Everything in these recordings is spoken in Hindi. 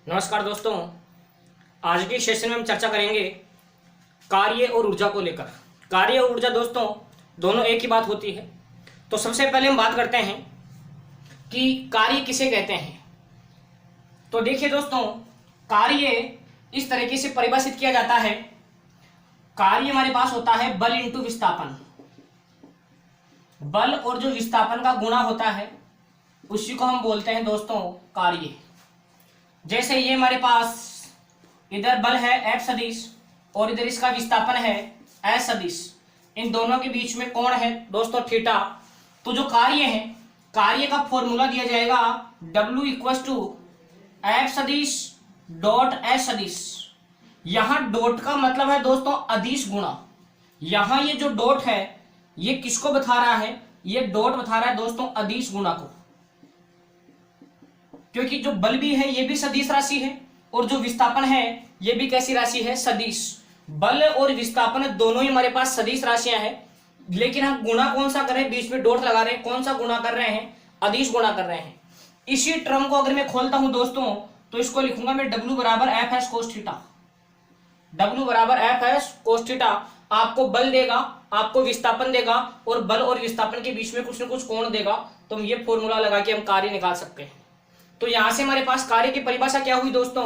नमस्कार दोस्तों, आज के सेशन में हम चर्चा करेंगे कार्य और ऊर्जा को लेकर। कार्य और ऊर्जा दोस्तों दोनों एक ही बात होती है। तो सबसे पहले हम बात करते हैं कि कार्य किसे कहते हैं। तो देखिए दोस्तों, कार्य इस तरीके से परिभाषित किया जाता है। कार्य हमारे पास होता है बल इंटू विस्थापन। बल और जो विस्थापन का गुणा होता है उसी को हम बोलते हैं दोस्तों कार्य। जैसे ये हमारे पास इधर बल है F सदिश और इधर इसका विस्थापन है S सदिश। इन दोनों के बीच में कोण है दोस्तों थीटा। तो जो कार्य है, कार्य का फॉर्मूला दिया जाएगा W इक्वल टू F सदिश डॉट S सदिश। यहां डॉट का मतलब है दोस्तों अदिश गुणा। यहां ये जो डॉट है ये किसको बता रहा है? ये डॉट बता रहा है दोस्तों अदिश गुणा को, क्योंकि जो बल भी है ये भी सदिश राशि है और जो विस्थापन है ये भी कैसी राशि है? सदिश। बल और विस्थापन दोनों ही हमारे पास सदिश राशियां हैं, लेकिन हम गुणा कौन सा कर रहे हैं? बीच में डॉट लगा रहे हैं। कौन सा गुणा कर रहे हैं? अदिश गुणा कर रहे हैं। इसी टर्म को अगर मैं खोलता हूं दोस्तों तो इसको लिखूंगा मैं W बराबर F S cos theta. W बराबर एफ एस कोस थीटा आपको बल देगा, आपको विस्थापन देगा और बल और विस्थापन के बीच में कुछ न कुछ कोण देगा। तो हम ये फॉर्मूला लगा के हम कार्य निकाल सकते हैं। तो यहां से हमारे पास कार्य की परिभाषा क्या हुई दोस्तों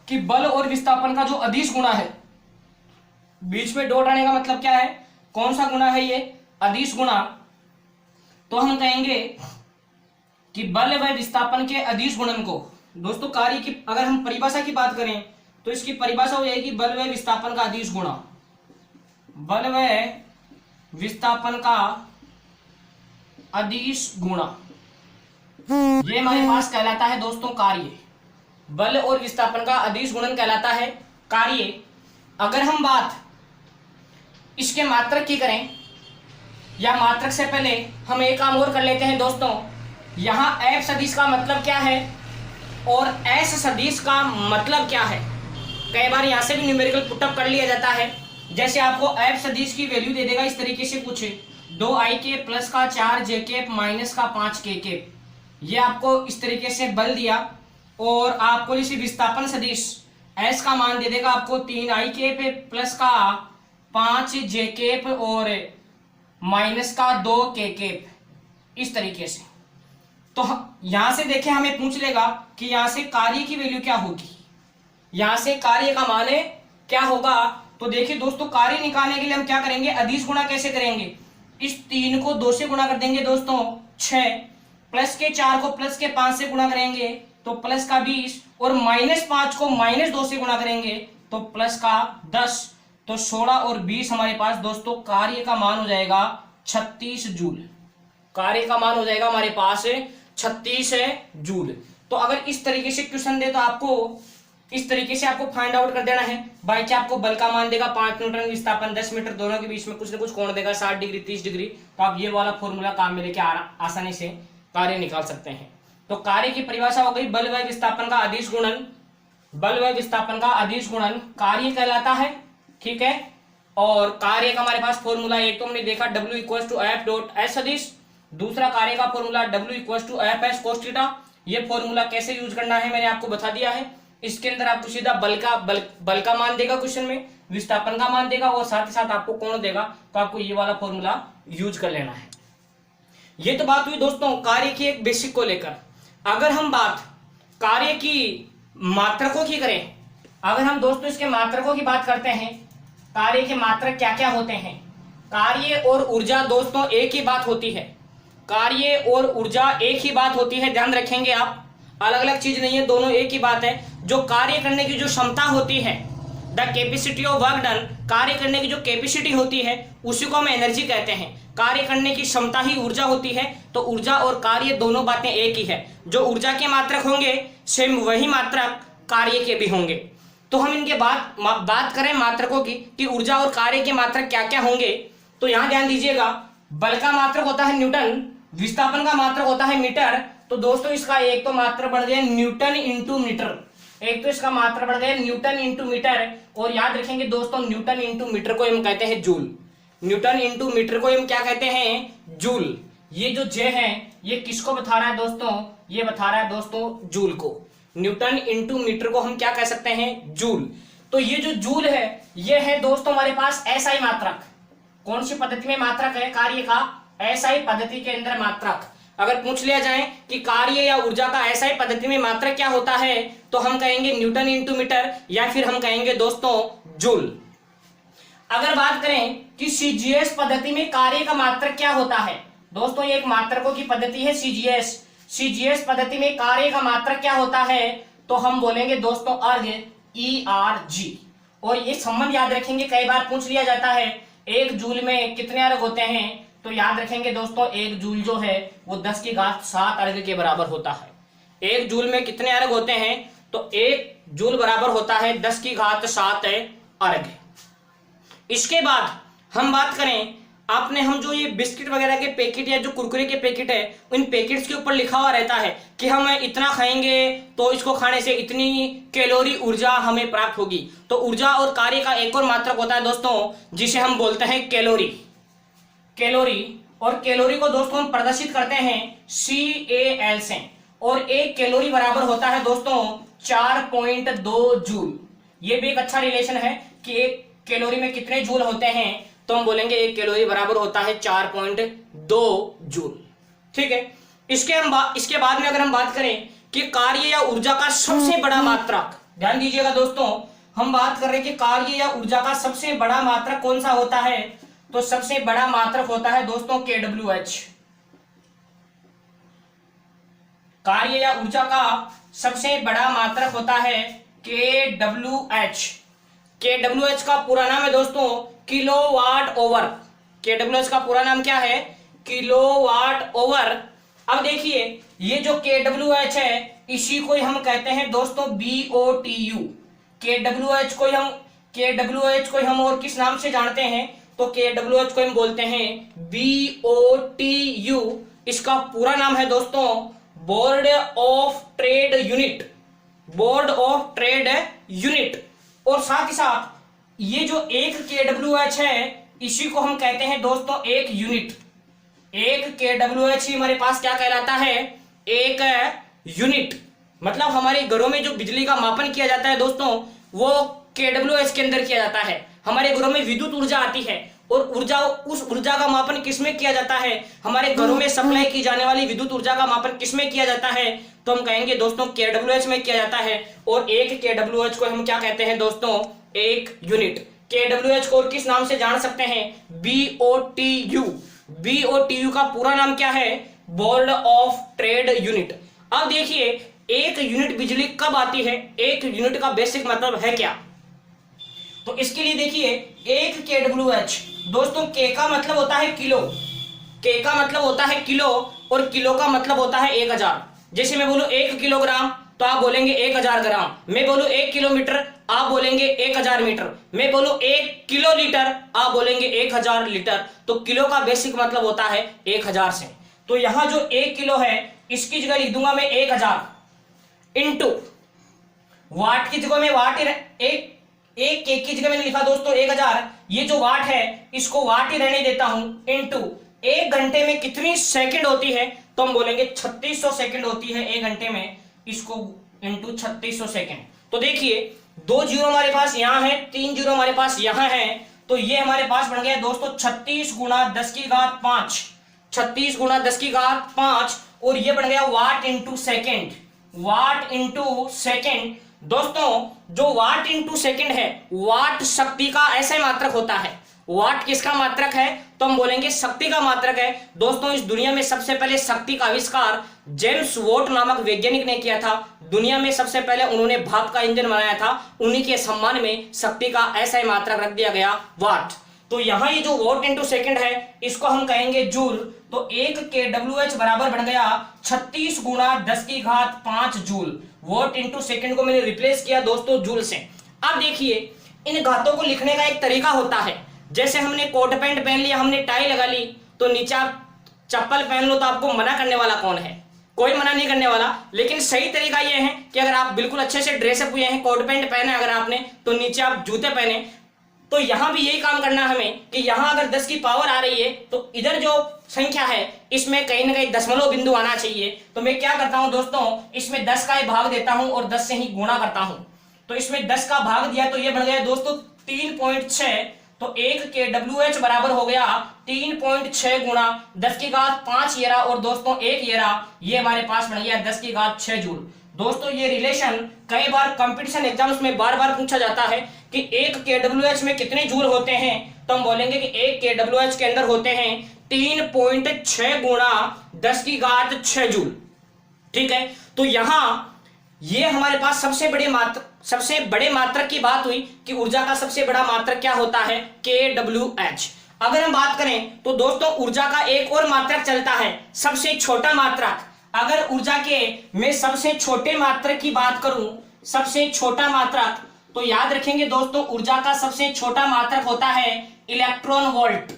कि बल और विस्थापन का जो अदिश गुणा है, बीच में डॉट आने का मतलब क्या है? कौन सा गुणा है ये? अदिश गुणा। तो हम कहेंगे कि बल व विस्थापन के अदिश गुणन को दोस्तों कार्य की अगर हम परिभाषा की बात करें तो इसकी परिभाषा हो जाएगी बल व विस्थापन का अदिश गुणा। बल व विस्थापन का अदिश गुणा ये हमारे पास कहलाता है दोस्तों कार्य। बल और विस्थापन का अदिश गुणन कहलाता है कार्य। अगर हम बात इसके मात्रक की करें, या मात्रक से पहले हम एक काम और कर लेते हैं दोस्तों। यहां F सदिश का मतलब क्या है और S सदिश का मतलब क्या है? कई बार यहां से भी न्यूमेरिकल पुटअप कर लिया जाता है। जैसे आपको F सदिश की वैल्यू दे देगा इस तरीके से कुछ 2i के प्लस का 4j के माइनस का 5k के, ये आपको इस तरीके से बल दिया। और आपको जैसे विस्थापन सदिश S का मान दे देगा आपको 3i के पे प्लस का 5j के और माइनस का 2k के, इस तरीके से। तो यहां से देखें हमें पूछ लेगा कि यहां से कार्य की वैल्यू क्या होगी, यहां से कार्य का मान क्या होगा। तो देखिए दोस्तों, कार्य निकालने के लिए हम क्या करेंगे? अदिश गुणा कैसे करेंगे? इस 3 को 2 से गुणा कर देंगे दोस्तों 6, प्लस के 4 को प्लस के 5 से गुणा करेंगे तो प्लस का 20 और -5 को -2 से गुणा करेंगे तो प्लस का 10। तो 16 और 20 हमारे पास दोस्तों कार्य का मान हो जाएगा 36 जूल। कार्य का मान हो जाएगा हमारे पास 36 जूल। तो अगर इस तरीके से क्वेश्चन दे तो आपको इस तरीके से आपको फाइंड आउट कर देना है। बाई क्या आपको बल का मान देगा 5 न्यूटन, विस्थापन 10 मीटर, दोनों के बीच में कुछ न कुछ कोण देगा 60 डिग्री 30 डिग्री। तो आप ये वाला फॉर्मूला काम में लेके आसानी से कार्य निकाल सकते हैं। तो कार्य की परिभाषा हो गई बल व विस्थापन का अदिश गुणन। बल व विस्थापन का अदिश गुणन कार्य कहलाता है, ठीक है। और कार्य का हमारे पास फॉर्मूला एक तो हमने देखा W equal to F dot S सदिश, दूसरा कार्य का formula W equal to F S cos theta. ये फॉर्मूला कैसे यूज करना है मैंने आपको बता दिया है। इसके अंदर आपको सीधा बल का मान देगा क्वेश्चन में, विस्थापन का मान देगा और साथ ही साथ आपको कोण देगा। तो आपको ये वाला फॉर्मूला यूज कर लेना है। ये तो बात हुई दोस्तों कार्य की एक बेसिक को लेकर। अगर हम बात कार्य की मात्रकों की करें, अगर हम दोस्तों इसके मात्रकों की बात करते हैं, कार्य के मात्रक क्या क्या होते हैं? कार्य और ऊर्जा दोस्तों एक ही बात होती है। कार्य और ऊर्जा एक ही बात होती है, ध्यान रखेंगे आप, अलग अलग चीज नहीं है, दोनों एक ही बात है। जो कार्य करने की जो क्षमता होती है, the capacity of work done, कार्य करने की जो कैपेसिटी होती है उसी को हम एनर्जी कहते हैं। कार्य करने की क्षमता ही ऊर्जा होती है। तो ऊर्जा और कार्य दोनों बातें एक ही है। जो ऊर्जा के मात्रक होंगे सेम वही मात्रक कार्य के भी होंगे। तो हम इनके बात करें मात्रकों की कि ऊर्जा और कार्य के मात्रक क्या क्या होंगे। तो यहां ध्यान दीजिएगा, बल का मात्रक होता है न्यूटन, विस्थापन का मात्रक होता है मीटर। तो दोस्तों इसका एक तो मात्रक बढ़ गया न्यूटन इंटू मीटर, एक तो इसका मात्रक बढ़ गया न्यूटन इंटू मीटर। और याद रखेंगे दोस्तों, न्यूटन इंटू मीटर को हम कहते हैं जूल। न्यूटन इंटू मीटर को हम क्या कहते हैं? जूल। ये जो जे है ये किसको बता रहा है दोस्तों? ये बता रहा है दोस्तों जूल को। न्यूटन इंटू मीटर को हम क्या कह सकते हैं, जूल। तो ये जो जूल है ये है दोस्तों हमारे पास एसआई मात्रक। कौन सी पद्धति में मात्रक है कार्य का, एसआई पद्धति के अंदर मात्रक। अगर पूछ लिया जाए कि कार्य या ऊर्जा का एसआई पद्धति में मात्रक क्या होता है तो हम कहेंगे न्यूटन इंटू मीटर या फिर हम कहेंगे दोस्तों जूल। अगर बात करें कि सीजीएस पद्धति में कार्य का मात्रक क्या होता है, दोस्तों ये एक मात्रकों की पद्धति है सीजीएस। सीजीएस पद्धति में कार्य का मात्रक क्या होता है तो हम बोलेंगे दोस्तों अर्ग, ERG। और ये संबंध याद रखेंगे, कई बार पूछ लिया जाता है एक जूल में कितने अर्ग होते हैं, तो याद रखेंगे दोस्तों एक जूल जो है वो 10 की घात 7 अर्ग के बराबर होता है। एक जूल में कितने अर्ग होते हैं तो एक जूल बराबर होता है 10 की घात 7 अर्ग। इसके बाद हम बात करें, आपने हम जो ये बिस्किट वगैरह के पैकेट या जो कुरकुरे के पैकेट है उन पैकेट्स के ऊपर लिखा हुआ रहता है कि हम इतना खाएंगे तो इसको खाने से इतनी कैलोरी ऊर्जा हमें प्राप्त होगी। तो ऊर्जा और कार्य का एक और मात्रक होता है दोस्तों जिसे हम बोलते हैं कैलोरी। कैलोरी, और कैलोरी को दोस्तों हम प्रदर्शित करते हैं CAL से, और एक कैलोरी बराबर होता है दोस्तों 4.2 जूल। ये भी एक अच्छा रिलेशन है कि एक कैलोरी में कितने जूल होते हैं, तो हम बोलेंगे एक कैलोरी बराबर होता है 4.2 जूल। ठीक है, इसके बाद में अगर हम बात करें कि कार्य या ऊर्जा का सबसे बड़ा मात्रक, ध्यान दीजिएगा दोस्तों, हम बात कर रहे हैं कि कार्य या ऊर्जा का सबसे बड़ा मात्रक कौन सा होता है, तो सबसे बड़ा मात्रक होता है दोस्तों KWH। कार्य या ऊर्जा का सबसे बड़ा मात्रक होता है KWH। KWH का पूरा नाम है दोस्तों किलोवाट ओवर। KWH का पूरा नाम क्या है, किलोवाट ओवर। अब देखिए ये जो KWH है इसी को हम कहते हैं दोस्तों BOTU। KWH को हम और किस नाम से जानते हैं, तो KWH को हम बोलते हैं BOTU। इसका पूरा नाम है दोस्तों board of trade unit, board of trade unit. और साथ ही साथ ये जो एक KWH है इसी को हम कहते हैं दोस्तों एक यूनिट। एक KWH ही हमारे पास क्या कहलाता है, एक यूनिट। मतलब हमारे घरों में जो बिजली का मापन किया जाता है दोस्तों वो KWH के अंदर किया जाता है। हमारे घरों में विद्युत ऊर्जा आती है और उस ऊर्जा का मापन किसमें किया जाता है, हमारे घरों में सप्लाई की जाने वाली विद्युत ऊर्जा का मापन किसमें किया जाता है, तो हम कहेंगे दोस्तों KWH में किया जाता है। और एक KWH को हम क्या कहते हैं दोस्तों, एक यूनिट। KWH को और किस नाम से जान सकते हैं, BOTU। BOTU का पूरा नाम क्या है, बोर्ड ऑफ ट्रेड यूनिट। अब देखिए एक यूनिट बिजली कब आती है, एक यूनिट का बेसिक मतलब है क्या, तो इसके लिए देखिए एक KWH दोस्तों K का मतलब होता है किलो, K का मतलब होता है किलो और किलो का मतलब होता है 1000। जैसे मैं बोलूं 1 किलोग्राम तो आप बोलेंगे 1000 ग्राम, मैं बोलूं 1 किलोमीटर आप बोलेंगे 1000 मीटर, मैं बोलूं 1 किलो लीटर आप बोलेंगे 1000 लीटर। तो किलो का बेसिक मतलब होता है 1000 से। तो यहां जो 1 किलो है इसकी जगह लिख दूंगा मैं 1000 इंटू वाट की जगह में वाट एक की जगह मैंने लिखा दोस्तों 1000। ये जो वाट है इसको वाट ही रहने देता हूं, इंटू 1 घंटे में कितनी सेकंड होती है, तो हम बोलेंगे 3600 सेकंड होती है 1 घंटे में, इसको इंटू 3600 सेकंड। तो देखिए 2 जीरो हमारे पास यहां है, 3 जीरो हमारे पास यहां है, तो ये हमारे पास बन गया दोस्तों 36 गुणा 10 की घात 5, 36 गुणा 10 की घात 5, और ये बन गया वाट इंटू सेकेंड, वाट इंटू सेकेंड। दोस्तों जो वाट इंटू सेकेंड है वाट शक्ति का ऐसा मात्रक होता है। वाट किसका मात्रक है, तो हम बोलेंगे शक्ति का मात्रक है। दोस्तों इस दुनिया में सबसे पहले शक्ति का आविष्कार जेम्स वॉट नामक वैज्ञानिक ने किया था। दुनिया में सबसे पहले उन्होंने भाप का इंजन बनाया था, उन्हीं के सम्मान में शक्ति का ऐसा मात्रक रख दिया गया वाट। तो यहाँ ये जो वॉट इंटू सेकेंड है इसको हम कहेंगे जूल। तो एक KWH बराबर बन गया 36 गुणा 10 की घात 5 जूल। वॉट इंटू सेकेंड को मैंने रिप्लेस किया दोस्तों जूल से। अब देखिए इन घातों को लिखने का एक तरीका होता है, जैसे हमने कोट पैंट पहन लिया, हमने टाई लगा ली, तो नीचे आप चप्पल पहन लो तो आपको मना करने वाला कौन है, कोई मना नहीं करने वाला। लेकिन सही तरीका यह है कि अगर आप बिल्कुल अच्छे से ड्रेसअप हुए हैं, कोट पैंट पहने अगर आपने, तो नीचे आप जूते पहने, तो यहां भी यही काम करना हमें कि यहां अगर 10 की पावर आ रही है तो इधर जो संख्या है इसमें कहीं ना कहीं दशमलव बिंदु आना चाहिए। तो मैं क्या करता हूं दोस्तों, इसमें 10 का ही भाग देता हूं और 10 से ही गुणा करता हूं। तो इसमें 10 का भाग दिया तो ये बन गया दोस्तों 3.6। तो 1 kWh बराबर हो गया 3.6 गुणा 10 की घात 5 येरा और दोस्तों 1 येरा, ये हमारे पास बन गया 10 की घात 6 जूल। दोस्तों ये रिलेशन कई बार कंपटीशन एग्जाम्स में बार बार पूछा जाता है कि 1 kWh में कितने जूल होते हैं। तो हम बोलेंगे कि 1 kWh के अंदर होते हैं 3.6 गुणा 10 की घात 6 जूल। ठीक है, तो यहां ये हमारे पास सबसे बड़े मात्रक की बात हुई कि ऊर्जा का सबसे बड़ा मात्रक क्या होता है, kWh। अगर हम बात करें तो दोस्तों ऊर्जा का एक और मात्रक चलता है, सबसे छोटा मात्रक। अगर ऊर्जा के मैं सबसे छोटे मात्रक की बात करूं, सबसे छोटा मात्रक, तो याद रखेंगे दोस्तों ऊर्जा का सबसे छोटा मात्रक होता है इलेक्ट्रॉन वोल्ट।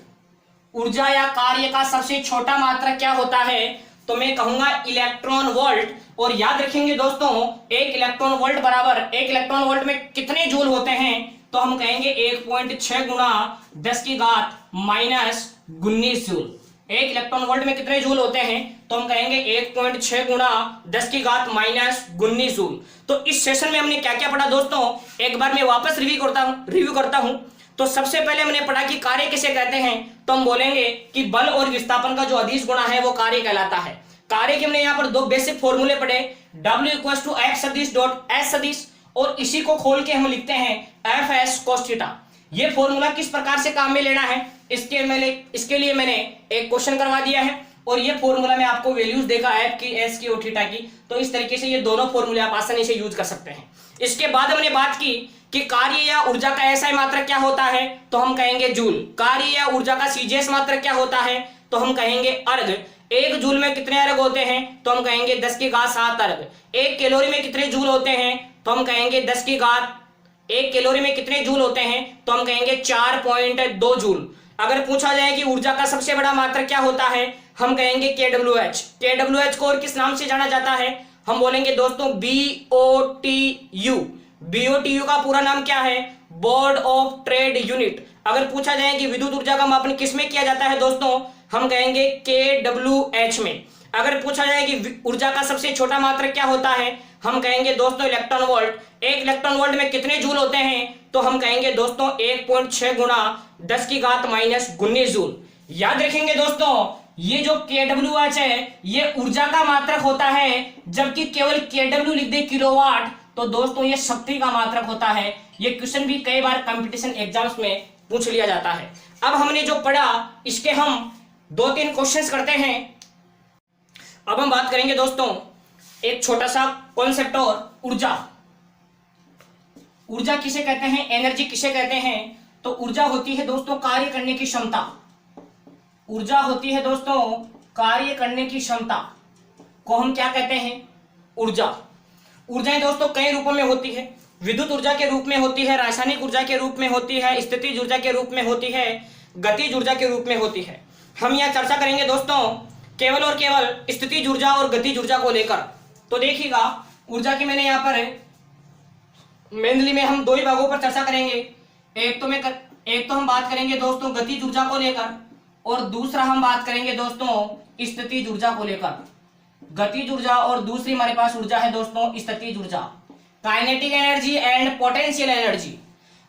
ऊर्जा या कार्य का सबसे छोटा मात्रक क्या होता है, तो मैं कहूंगा इलेक्ट्रॉन वोल्ट। और याद रखेंगे दोस्तों 1 इलेक्ट्रॉन वोल्ट बराबर 1 इलेक्ट्रॉन वोल्ट में कितने जूल होते हैं, तो हम कहेंगे 1.6 गुणा 10 की घात -19 जूल। 1 इलेक्ट्रॉन वोल्ट में कितने जूल होते हैं, तो हम कहेंगे 1.6 गुणा 10 की घात -19 जूल। तो इस सेशन में हमने क्या क्या पढ़ा दोस्तों, एक बार मैं वापस रिव्यू करता हूं। तो सबसे पहले हमने पढ़ा कि कार्य किसे कहते हैं, तो हम बोलेंगे कि बल और विस्थापन का जो अदिश गुणा है वो कार्य कहलाता है। कार्य के हमने यहाँ पर दो बेसिक फॉर्मूले पढ़े, W = F सदिश डॉट S सदिश, और इसी को खोल के हम लिखते हैं Fs cos थीटा। ये फॉर्मूला किस प्रकार से काम में लेना है, इसके लिए मैंने एक क्वेश्चन करवा दिया है और ये फॉर्मूला में आपको वैल्यूज देगा F की, S की और थीटा की। तो इस तरीके से ये दोनों फॉर्मूले आप आसानी से यूज कर सकते हैं। इसके बाद हमने बात की कि कार्य या ऊर्जा का ऐसा मात्रक क्या होता है, तो हम कहेंगे जूल। कार्य या ऊर्जा का सीजीएस मात्रक क्या होता है, तो हम कहेंगे अर्घ। 1 जूल में कितने अर्घ होते हैं, तो हम कहेंगे 10 की घात 7 अर्घ। 1 कैलोरी में कितने जूल होते हैं, तो हम कहेंगे 10 की घात 1 कैलोरी में कितने जूल होते हैं, तो हम कहेंगे 4.2 जूल। अगर पूछा जाए कि ऊर्जा का सबसे बड़ा मात्रक क्या होता है, हम कहेंगे kWh। kWh को और किस नाम से जाना जाता है, हम बोलेंगे दोस्तों BOTU। BOTU का पूरा नाम क्या है, बोर्ड ऑफ ट्रेड यूनिट। अगर पूछा जाए कि विद्युत ऊर्जा का मापन किसमें किया जाता है दोस्तों, हम कहेंगे kWh में। अगर पूछा जाए कि ऊर्जा का सबसे छोटा मात्रक क्या होता है, हम कहेंगे दोस्तों इलेक्ट्रॉन वोल्ट। 1 इलेक्ट्रॉन वोल्ट में कितने जूल होते हैं, तो हम कहेंगे दोस्तों 1.6 गुणा 10 की घात -19 जूल। याद रखेंगे दोस्तों ये जो kWh है ये ऊर्जा का मात्रक होता है, जबकि केवल kW लिख दे किलोवाट तो दोस्तों ये शक्ति का मात्रक होता है। ये क्वेश्चन भी कई बार कंपटीशन एग्जाम्स में पूछ लिया जाता है। अब हमने जो पढ़ा इसके हम 2-3 क्वेश्चंस करते हैं। अब हम बात करेंगे दोस्तों एक छोटा सा कॉन्सेप्ट और ऊर्जा। ऊर्जा किसे कहते हैं, एनर्जी किसे कहते हैं, तो ऊर्जा होती है दोस्तों कार्य करने की क्षमता। ऊर्जा होती है दोस्तों कार्य करने की क्षमता को हम क्या कहते हैं, ऊर्जा। ऊर्जाएं दोस्तों कई रूपों में होती है, विद्युत ऊर्जा के रूप में होती है, रासायनिक ऊर्जा के रूप में होती है, स्थितिज ऊर्जा के रूप में होती है, गतिज ऊर्जा के रूप में होती है। हम यहाँ चर्चा करेंगे दोस्तों केवल और केवल स्थितिज ऊर्जा और गतिज ऊर्जा को लेकर। तो देखिएगा ऊर्जा की मैंने यहाँ पर मेनली में हम 2 ही भागों पर चर्चा करेंगे। एक तो हम बात करेंगे दोस्तों गतिज ऊर्जा को लेकर और दूसरा हम बात करेंगे दोस्तों स्थितिज ऊर्जा को लेकर। गतिज ऊर्जा और दूसरी हमारे पास ऊर्जा है दोस्तों स्थितिज ऊर्जा, kinetic energy and potential energy.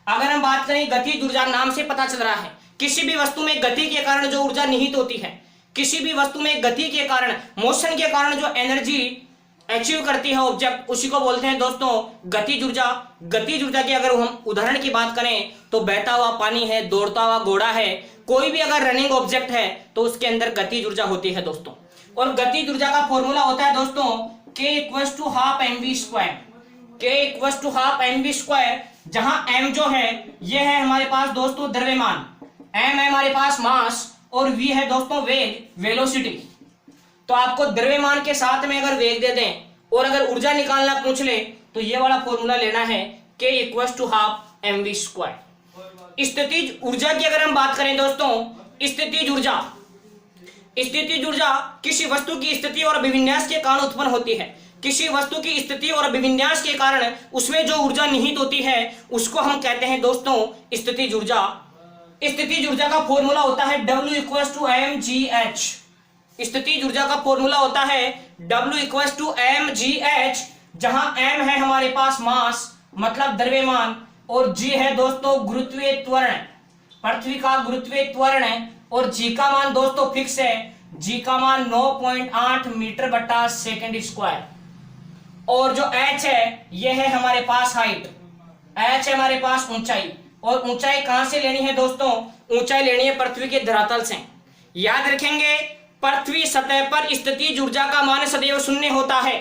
अगर हम बात करें गतिज ऊर्जा, नाम से पता चल रहा है किसी भी वस्तु में गति के कारण जो ऊर्जा निहित होती है, किसी भी वस्तु में गति के कारण, मोशन के कारण जो एनर्जी अचीव करती है ऑब्जेक्ट, उसी को बोलते हैं दोस्तों गतिज ऊर्जा। गतिज ऊर्जा की अगर हम उदाहरण की बात करें तो बहता हुआ पानी है, दौड़ता हुआ घोड़ा है, कोई भी अगर रनिंग ऑब्जेक्ट है तो उसके अंदर गतिज ऊर्जा होती है दोस्तों। और गतिज ऊर्जा का फॉर्मूला होता है दोस्तों K = 12mv²। K = 12mv², जहां m जो है ये है हमारे पास दोस्तों द्रव्यमान, m है हमारे पास मास और v है दोस्तों वेग, वेलोसिटी। तो आपको द्रव्यमान के साथ में अगर वेग दे दें और अगर ऊर्जा निकालना पूछ ले तो ये वाला फॉर्मूला लेना है K = 12mv²। स्थितिज ऊर्जा की अगर हम बात करें दोस्तों, स्थितिज ऊर्जा किसी वस्तु की स्थिति और अभिविन्यास के कारण उत्पन्न होती है। किसी वस्तु की स्थिति और अभिविन्यास के कारण उसमें जो ऊर्जा निहित होती है उसको हम कहते हैं दोस्तों स्थितिज ऊर्जा। स्थितिज ऊर्जा का फॉर्मूला होता है W इक्वल्स टू mgh। स्थितिज ऊर्जा का फॉर्मूला होता है W इक्वल्स टू mgh, जहां m है हमारे पास मास मतलब द्रव्यमान और g है दोस्तों गुरुत्वीय त्वरण, पृथ्वी का गुरुत्वीय त्वरण है, और g का मान दोस्तों फिक्स है, g का मान 9.8 मीटर बटा सेकंड स्क्वायर। और जो h है यह है हमारे पास हाइट, h है हमारे पास ऊंचाई, और ऊंचाई कहां से लेनी है दोस्तों, ऊंचाई लेनी है पृथ्वी के धरातल से। याद रखेंगे पृथ्वी सतह पर स्थितिज ऊर्जा का मान सदैव शून्य होता है।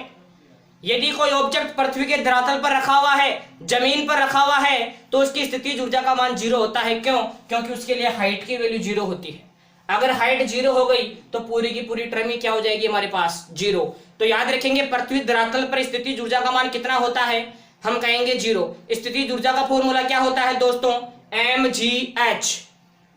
यदि कोई ऑब्जेक्ट पृथ्वी के धरातल पर रखा हुआ है, जमीन पर रखा हुआ है, तो उसकी स्थितिज ऊर्जा का मान 0 होता है। क्यों? क्योंकि उसके लिए हाइट की वैल्यू 0 होती है। अगर हाइट 0 हो गई तो पूरी की पूरी टर्म ही क्या हो जाएगी हमारे पास 0। तो याद रखेंगे पृथ्वी धरातल पर स्थितिज ऊर्जा का मान कितना होता है, हम कहेंगे 0। स्थितिज ऊर्जा का फॉर्मूला क्या होता है दोस्तों, mgh।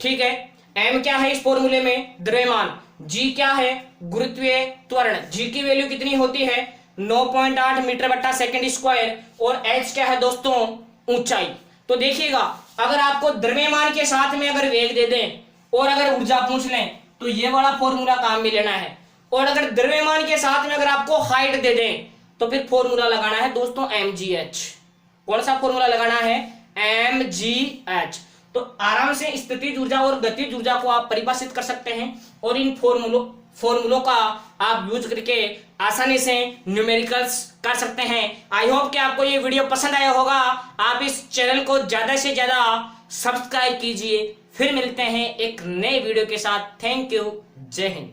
ठीक है, m क्या है इस फॉर्मूले में, द्रव्यमान, g क्या है, गुरुत्वीय त्वरण, g की वैल्यू कितनी होती है 9.8 मीटर बटा सेकंड स्क्वायर, और h क्या है दोस्तों ऊंचाई। तो देखिएगा अगर आपको द्रव्यमान के साथ में अगर वेग दे दें और अगर ऊर्जा पूछ लें तो ये वाला फॉर्मूला काम में लेना है, और अगर द्रव्यमान के साथ में अगर आपको हाइट दे दें तो फिर फॉर्मूला लगाना है दोस्तों mgh। कौन सा फॉर्मूला लगाना है, mgh। तो आराम से स्थितिज ऊर्जा और गतिज ऊर्जा को आप परिभाषित कर सकते हैं, और इन फॉर्मूलों का आप यूज करके आसानी से न्यूमेरिकल्स कर सकते हैं। आई होप कि आपको ये वीडियो पसंद आया होगा। आप इस चैनल को ज्यादा से ज्यादा सब्सक्राइब कीजिए। फिर मिलते हैं एक नए वीडियो के साथ। थैंक यू, जय हिंद।